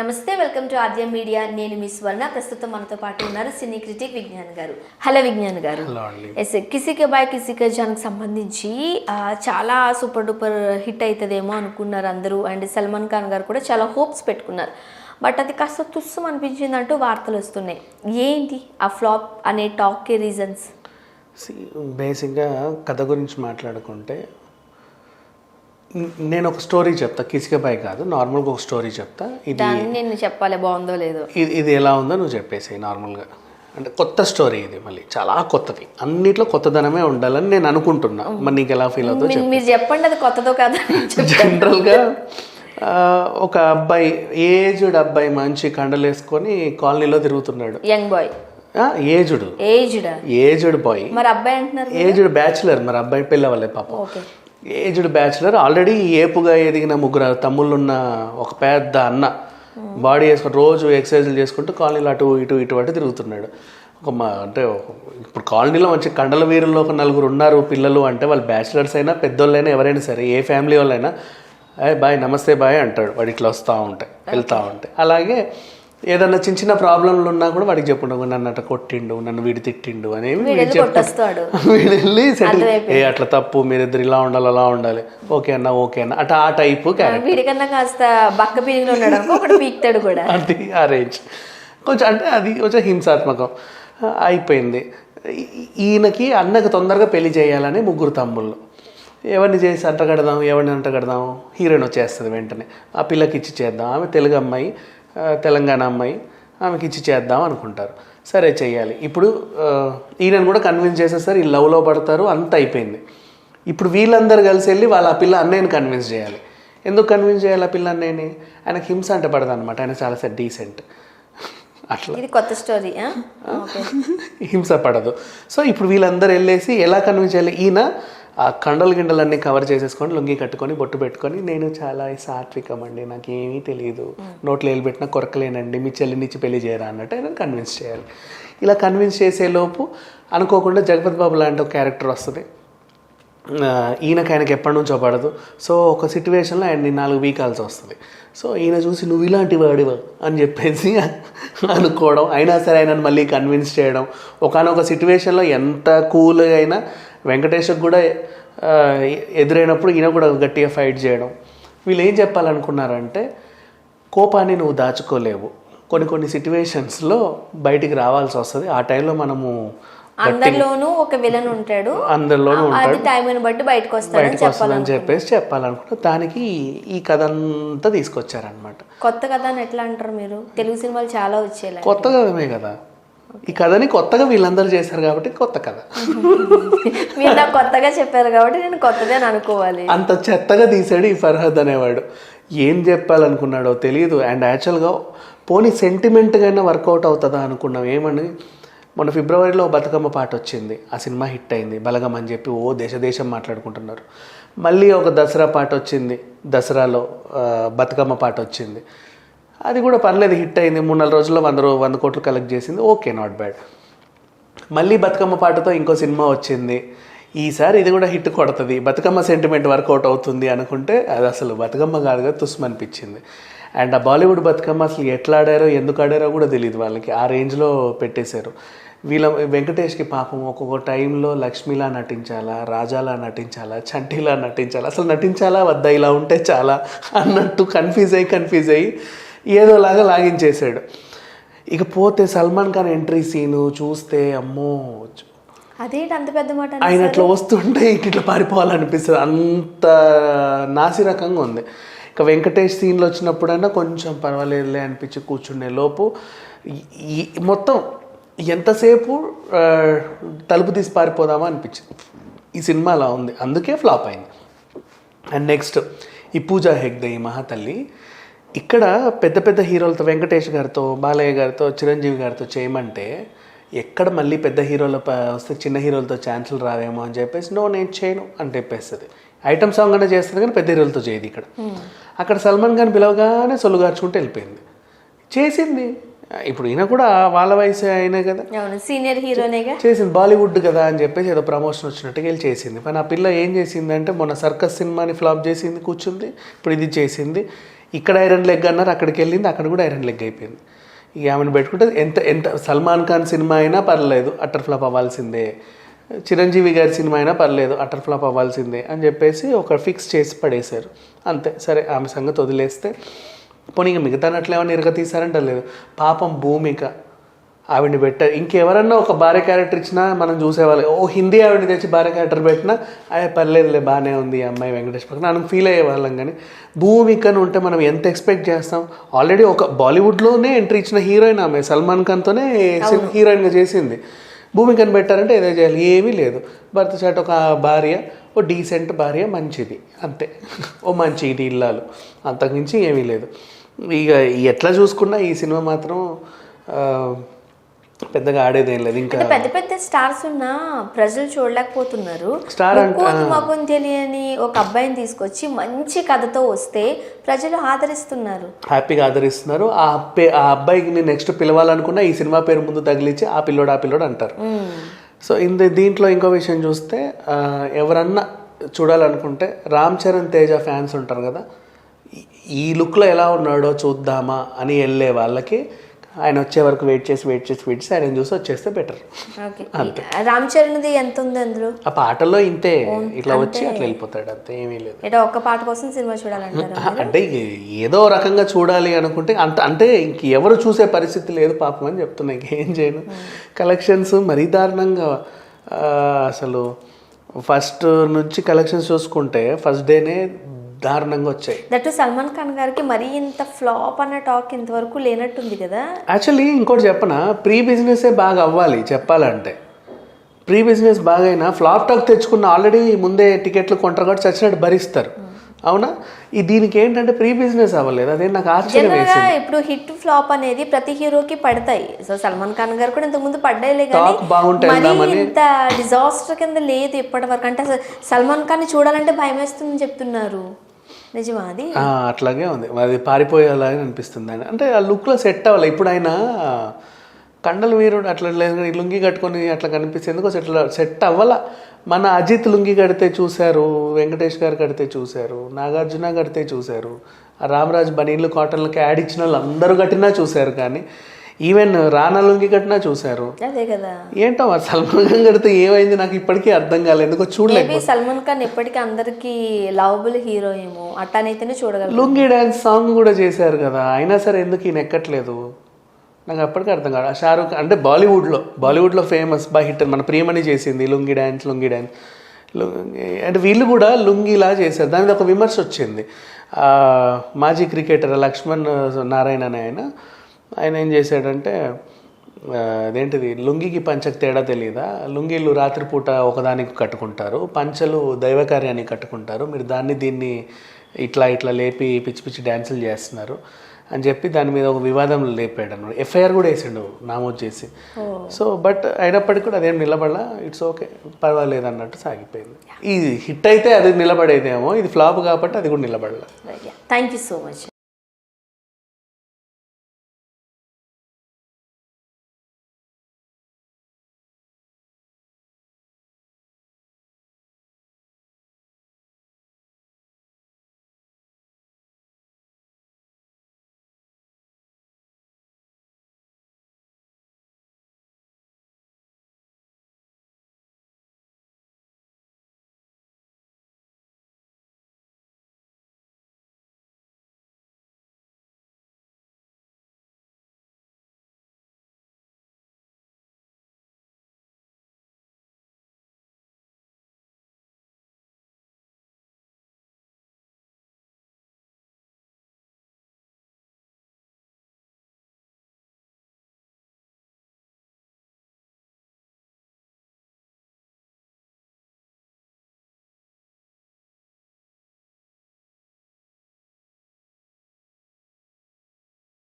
నమస్తే, welcome to Aadya media. నేను మీ స్వర్ణ. ప్రస్తుతం మనతో పాటు ఉన్నారు సినీ క్రిటిక్ విజ్ఞాన్ గారు. హలో విజ్ఞాన్ గారు. ఎస్, కిసీ కే బాయ్ కిసీ కే జాన్కి సంబంధించి చాలా సూపర్ డూపర్ హిట్ అవుతుందేమో అనుకున్నారు అందరూ. అండ్ సల్మాన్ ఖాన్ గారు కూడా చాలా హోప్స్ పెట్టుకున్నారు. బట్ అది కాస్త తుస్సం అనిపించింది అంటూ వార్తలు వస్తున్నాయి. ఏంటి ఆ ఫ్లాప్ అనే టాక్కి రీజన్స్? బేసిక్గా కథ గురించి మాట్లాడుకుంటే నేను ఒక స్టోరీ చెప్తా. కిసికే బాయ్ కాదు, నార్మల్గా ఒక స్టోరీ చెప్తా. ఇది నేను చెప్పాలి బాగుందో లేదో. ఇది ఎలా ఉందో నువ్వు చెప్పేసి. నార్మల్గా అంటే కొత్త స్టోరీ, ఇది మళ్ళీ చాలా కొత్తది, అన్నిట్లో కొత్తదనమే ఉండాలని నేను అనుకుంటున్నా. మరి నీకు ఎలా ఫీల్ అవుతుందో మీరు చెప్పండి, అది కొత్తదో కాదా. జనరల్గా ఒక అబ్బాయి, ఏజ్డ్ అబ్బాయి, మంచి కండలు వేసుకొని కాలనీలో తిరుగుతున్నాడు. Young boy, aged boy. మరి అబ్బాయి అంటున్నారు ఏజ్డ్ బ్యాచులర్. మరి అబ్బాయి పెళ్ళి అవ్వలే పాపం. ఏజ్డ్ బ్యాచులర్, ఆల్రెడీ ఏపుగా ఎదిగిన ముగ్గురు తమ్ముళ్ళున్న ఒక పెద్ద అన్న, బాడీ వేసుకొని రోజు ఎక్సర్సైజులు చేసుకుంటూ కాలనీలో అటు ఇటు అటు తిరుగుతున్నాడు. అంటే ఇప్పుడు కాలనీలో మంచి కండల వీరుల్లో ఒక నలుగురు ఉన్నారు పిల్లలు అంటే, వాళ్ళు బ్యాచులర్స్ అయినా పెద్దోళ్ళైనా ఎవరైనా సరే, ఏ ఫ్యామిలీ వాళ్ళైనా బాయ్ నమస్తే బాయ్ అంటాడు వాడు ఇట్లా వస్తూ ఉంటే వెళ్తూ ఉంటే. అలాగే ఏదన్నా చిన్న చిన్న ప్రాబ్లంలు ఉన్నా కూడా వాడికి చెప్పుండవు, నన్ను అట్లా కొట్టిండు, నన్ను వీడి తిట్టిండు అనేవి చెప్తాడు. వీడు వెళ్ళి సెటిల్, అట్లా తప్పు, మీరిద్దరు ఇలా ఉండాలి అలా ఉండాలి, ఓకే అన్న అట్లా ఆ టైపు వీడికన్నా కాస్త బక్క పీరిగిలో ఉన్నాడు, ఒకటి పీక్తాడు కూడా. అది ఆ రేంజ్ కొంచెం, అంటే అది కొంచెం హింసాత్మకం అయిపోయింది. ఈయనకి అన్నకు తొందరగా పెళ్లి చేయాలని ముగ్గురు తమ్ముళ్ళు. ఎవరిని చేసి ఎవరిని అంటగడదాం, హీరోయిన్ వచ్చేస్తుంది వెంటనే. ఆ పిల్లకి ఇచ్చి చేద్దాం, ఆమె తెలుగు అమ్మాయి, తెలంగాణ అమ్మాయి, ఆమెకి ఇచ్చి చేద్దాం అనుకుంటారు. సరే చెయ్యాలి. ఇప్పుడు ఈయనను కూడా కన్విన్స్ చేసేస్తారు, ఈ లవ్లో పడతారు, అంత అయిపోయింది. ఇప్పుడు వీళ్ళందరూ కలిసి వెళ్ళి వాళ్ళ ఆ పిల్ల అన్నయ్యని కన్విన్స్ చేయాలి. ఎందుకు కన్విన్స్ చేయాలి ఆ పిల్ల అన్నయ్యని? ఆయనకు హింస అంటే పడదు అనమాట, ఆయన చాలా డీసెంట్. అట్లా ఇది కొత్త స్టోరీ, హింస పడదు. సో ఇప్పుడు వీళ్ళందరూ వెళ్ళేసి ఎలా కన్విన్స్ చేయాలి? ఈయన ఆ గిండలన్నీ కవర్ చేసేసుకొని, లుంగి కట్టుకొని, బొట్టు పెట్టుకొని, నేను చాలా సాత్వికం అండి, నాకేమీ తెలియదు, నోట్లో వేలు పెట్టినా కొరకలేనండి, మీ చెల్లినిచ్చి పెళ్లి చేయరా అన్నట్టు ఆయన కన్విన్స్ చేయాలి. ఇలా కన్విన్స్ చేసేలోపు అనుకోకుండా జగపతి బాబు లాంటి ఒక క్యారెక్టర్ వస్తుంది. ఆయనకి ఎప్పటి నుంచో పడదు. సో ఒక సిచ్యువేషన్లో ఆయన్ని 4 వీకాల్సి వస్తుంది. సో ఈయన చూసి నువ్వు ఇలాంటి వాడివా అని చెప్పేసి అనుకోవడం, అయినా సరే ఆయనను మళ్ళీ కన్విన్స్ చేయడం. ఒకనొక సిచ్యువేషన్లో ఎంత కూల్గా అయినా వెంకటేష్కి కూడా ఎదురైనప్పుడు ఈయన కూడా గట్టిగా ఫైట్ చేయడం. వీళ్ళు ఏం చెప్పాలనుకున్నారంటే, కోపాన్ని నువ్వు దాచుకోలేవు, కొన్ని సిచ్యువేషన్స్లో బయటికి రావాల్సి వస్తుంది. ఆ టైంలో మనము అందరిలోనూ ఒక విలన్ ఉంటాడు, టైంని బట్టి బయటకు వస్తాడని చెప్పేసి చెప్పాలనుకుంటా. దానికి ఈ కథ అంతా తీసుకొచ్చారనమాట. కొత్త కథ అని ఎట్లా అంటారు మీరు? తెలుగు సినిమాలు చాలా వచ్చేలా కొత్త కథమే కదా. ఈ కథని కొత్తగా వీళ్ళందరూ చేశారు కాబట్టి కొత్త కథ. మీరు నాకు కొత్తగా చెప్పారు కాబట్టి నేను కొత్తదే అని అనుకోవాలి. అంత చెత్తగా తీసాడు ఈ ఫర్హద్ అనేవాడు. ఏం చెప్పాలనుకున్నాడో తెలియదు. అండ్ యాక్చువల్గా పోనీ సెంటిమెంట్గా అయినా వర్కౌట్ అవుతుందా అనుకున్నాం. ఏమని, మొన్న ఫిబ్రవరిలో బతుకమ్మ పాట వచ్చింది, ఆ సినిమా హిట్ అయింది, బలగం అని చెప్పి దేశం మాట్లాడుకుంటున్నారు. మళ్ళీ ఒక దసరా పాట వచ్చింది, దసరాలో బతుకమ్మ పాట వచ్చింది, అది కూడా పర్లేదు, హిట్ అయింది. 3-4 రోజుల్లో 100 కోట్లు కలెక్ట్ చేసింది, ఓకే, నాట్ బ్యాడ్. మళ్ళీ బతుకమ్మ పాటతో ఇంకో సినిమా వచ్చింది, ఈసారి ఇది కూడా హిట్ కొడుతుంది, బతుకమ్మ సెంటిమెంట్ వర్కౌట్ అవుతుంది అనుకుంటే అది అసలు బతుకమ్మ కాదుగా తుస్మనిపించింది. అండ్ ఆ బాలీవుడ్ బతుకమ్మ అసలు ఎట్లా ఆడారో ఎందుకు ఆడారో కూడా తెలియదు వాళ్ళకి, ఆ రేంజ్లో పెట్టేశారు. వెంకటేష్కి పాపం ఒక్కొక్క టైంలో లక్ష్మిలా నటించాలా, రాజాలా నటించాలా, చంటిలా నటించాలా, అసలు నటించాలా వద్దా, ఇలా ఉంటే చాలా అన్నట్టు కన్ఫ్యూజ్ అయ్యి ఏదోలాగా లాగించేశాడు. ఇకపోతే సల్మాన్ ఖాన్ ఎంట్రీ సీను చూస్తే అమ్మో, అదేంటి అంత పెద్ద మాట, ఆయన అట్లా వస్తుంటే ఇట్లా పారిపోవాలనిపిస్తుంది, అంత నాసిరకంగా ఉంది. ఇక వెంకటేష్ సీన్లో వచ్చినప్పుడైనా కొంచెం పర్వాలేదులే అనిపించి కూర్చునే లోపు మొత్తం ఎంతసేపు తలుపు తీసి పారిపోదామా అనిపించింది. ఈ సినిమా అలా ఉంది, అందుకే ఫ్లాప్ అయింది. అండ్ నెక్స్ట్ ఈ పూజా హెగ్డే, ఈ మహాతల్లి, ఇక్కడ పెద్ద హీరోలతో, వెంకటేష్ గారితో, బాలయ్య గారితో, చిరంజీవి గారితో చేయమంటే ఎక్కడ మళ్ళీ పెద్ద హీరోల వస్తే చిన్న హీరోలతో ఛాన్సులు రావేమో అని చెప్పేసి నేను చేయను అని చెప్పేస్తుంది. ఐటమ్ సాంగ్ అనే చేస్తుంది కానీ పెద్ద హీరోలతో చేయదు. అక్కడ సల్మాన్ ఖాన్ పిలవగానే సొల్లుగార్చుకుంటూ వెళ్ళిపోయింది, చేసింది. ఇప్పుడు ఈయన కూడా వాళ్ళ వయసు అయినా కదా, సీనియర్ హీరోనేగా చేసింది, బాలీవుడ్ కదా అని చెప్పేసి ఏదో ప్రమోషన్ వచ్చినట్టుగా వెళ్ళి చేసింది. కానీ ఆ పిల్ల ఏం చేసిందంటే మొన్న సర్కస్ సినిమాని ఫ్లాప్ చేసింది, కూర్చుంది, ఇప్పుడు ఇది చేసింది. ఇక్కడ ఐరన్ లెగ్ అన్నారు, అక్కడికి వెళ్ళింది, అక్కడ కూడా ఐరన్ లెగ్ అయిపోయింది. ఇక ఆమెను పెట్టుకుంటే ఎంత సల్మాన్ ఖాన్ సినిమా అయినా పర్లేదు అట్టర్ ఫ్లాప్ అవ్వాల్సిందే, చిరంజీవి గారి సినిమా అయినా పర్లేదు అట్టర్ ఫ్లాప్ అవ్వాల్సిందే అని చెప్పేసి ఒక ఫిక్స్ చేసి పడేశారు అంతే. సరే ఆమె సంగతి వదిలేస్తే పోనీ ఇక మిగతా నట్లు ఏమైనా ఇరగ తీశారంటే లేదు. పాపం భూమిక ఆవిడని పెట్టారు. ఇంకెవరన్నా ఒక భార్య క్యారెక్టర్ ఇచ్చినా మనం చూసేవాళ్ళు, ఓ హిందీ ఆవిడని తెచ్చి భార్య క్యారెక్టర్ పెట్టినా అదే పర్లేదులే బాగానే ఉంది ఈ అమ్మాయి వెంకటేష్ పక్కన మనం ఫీల్ అయ్యేవాళ్ళం. కానీ భూమికను ఉంటే మనం ఎంత ఎక్స్పెక్ట్ చేస్తాం. ఆల్రెడీ ఒక బాలీవుడ్లోనే ఎంట్రీ ఇచ్చిన హీరోయిన్ ఆమె, సల్మాన్ ఖాన్తోనే హీరోయిన్గా చేసింది. భూమికను పెట్టారంటే ఏదో చేయాలి, ఏమీ లేదు. భర్త చాటు ఒక భార్య, ఓ డీసెంట్ భార్య, మంచిది అంతే, ఓ మంచి ఇది ఇల్లాలు, అంతకుమించి ఏమీ లేదు. ఇక ఎట్లా చూసుకున్నా ఈ సినిమా మాత్రం పెద్దగా ఆడేదేం లేదు. ఇంకా పెద్ద పెద్ద స్టార్స్ ఉన్నా ప్రజలు చూడలేకపోతున్నారు. స్టార్ మొఖం తెలియని ఒక అబ్బాయిని తీసుకొచ్చి మంచి కథతో వస్తే ప్రజలు ఆదరిస్తున్నారు, హ్యాపీగా ఆదరిస్తున్నారు. ఆ అబ్బాయికి నెక్స్ట్ పిలవాలనుకున్నా ఈ సినిమా పేరు ముందు తగిలించి ఆ పిల్లోడు అంటారు. సో దీంట్లో ఇంకో విషయం చూస్తే ఎవరన్నా చూడాలనుకుంటే రామ్ చరణ్ తేజ ఫ్యాన్స్ ఉంటారు కదా, ఈ లుక్లో ఎలా ఉన్నాడో చూద్దామా అని వెళ్ళే వాళ్ళకి ఆయన వచ్చే వరకు వెయిట్ చేసి ఆయన చూసి వచ్చేస్తే బెటర్. రామ్ చరణ్ది ఎంత ఉంది అందులో? ఆ పాటల్లో ఇంతే, ఇట్లా వచ్చి అట్లా వెళ్ళిపోతాడు అంతే, ఏమీ లేదు. ఒక్క పాట కోసం సినిమా చూడాలంటారు అంటే ఏదో రకంగా చూడాలి అనుకుంటే అంటే ఇంకెవరు చూసే పరిస్థితి లేదు పాపం అని చెప్తున్నా. ఇంకేం చేయను. కలెక్షన్స్ మరీ దారుణంగా, అసలు ఫస్ట్ నుంచి కలెక్షన్స్ చూసుకుంటే ఫస్ట్ డేనే దారుణంగా వచ్చాయి. దట్టు సల్మాన్ ఖాన్ గారికి మరీ ఇంత ఫ్లాప్ అన్న టాక్ ఇంతవరకు లేనట్టుంది కదా. యాక్చువల్లీ ఇంకోటి చెప్పనా, ప్రీ బిజినెస్ బాగా అవ్వాలి చెప్పాలంటే. ప్రీ బిజినెస్ బాగైనా ఫ్లాప్ టాక్ తెచ్చుకున్న ఆల్రెడీ ముందే టికెట్లు కొంటారు కాబట్టి చచ్చినట్టు భరిస్తారు, అవునా? దీనికి ఏంటంటే ప్రీ బిజినెస్ అవ్వలేదు, అదే నాకు ఆశ్చర్యం వేసింది. ఇప్పుడు హిట్ ఫ్లాప్ అనేది ప్రతి హీరోకి పడతాయి. సో సల్మాన్ ఖాన్ గారు కూడా ఇంతకు ముందు పడ్డాయిలే, కానీ ఇంత డిజాస్టర్ కింద లేదు ఇప్పటి వరకు. అంటే సల్మాన్ ఖాన్ చూడాలంటే భయం వేస్తుందని చెప్తున్నారు, నిజమా అది? అట్లాగే ఉంది, అది పారిపోయేలాగా అనిపిస్తుంది. ఆయన అంటే ఆ లుక్లో సెట్ అవ్వాలి. ఇప్పుడు ఆయన కండలు వీరుడు అట్లా లేదు, లుంగి కట్టుకొని అట్లా కనిపిస్తే ఎందుకో సెట్ అవ్వాల. మన అజిత్ లుంగి కడితే చూశారు, వెంకటేష్ గారు కడితే చూశారు, నాగార్జున కడితే చూశారు, ఆ రామరాజ్ బనీళ్ళు కాటన్లకి యాడ్ ఇచ్చిన వాళ్ళు అందరూ కట్టినా చూశారు. కానీ ఈవెన్ రానా లుంగి కట్టినా చూశారు. అదే కదా, ఏంటో మరి సల్మాన్ ఖాన్ కడితే ఏమైంది నాకు ఇప్పటికీ అర్థం కాలేదు, ఎందుకో చూడలేదు. సల్మాన్ ఖాన్ ఇప్పటికీ అందరికి లవబుల్ హీరో ఏమో, అట్టానైతేనే చూడగలరు. లుంగి డాన్స్ సాంగ్ కూడా చేశారు కదా, అయినా సరే ఎందుకు ఈయన ఎక్కట్లేదు నాకు అప్పటికీ అర్థం కాదు. షారూఖ్ అంటే బాలీవుడ్లో ఫేమస్ బై హిట్, మన ప్రియమణి చేసింది లుంగి డ్యాన్స్ అంటే వీళ్ళు కూడా లుంగిలా చేశారు. దాని మీద ఒక విమర్శ వచ్చింది. మాజీ క్రికెటర్ లక్ష్మణ్ నారాయణ అనే ఆయన ఏం చేశాడంటే, అదేంటిది లుంగికి పంచకు తేడా తెలియదా, లుంగీలు రాత్రిపూట ఒకదానికి కట్టుకుంటారు, పంచలు దైవకార్యానికి కట్టుకుంటారు, మీరు దీన్ని ఇట్లా లేపి పిచ్చి డ్యాన్సులు చేస్తున్నారు అని చెప్పి దాని మీద ఒక వివాదం లేపాడు అన్నమాట. ఎఫ్ఐఆర్ కూడా వేసాడు నమోదు చేసి. సో బట్ అయినప్పటికీ కూడా అదేం నిలబడలా, ఇట్స్ ఓకే పర్వాలేదు అన్నట్టు సాగిపోయింది. ఈ హిట్ అయితే అది నిలబడేదేమో, ఇది ఫ్లాప్ కాబట్టి అది కూడా నిలబడలా. Thank you so much.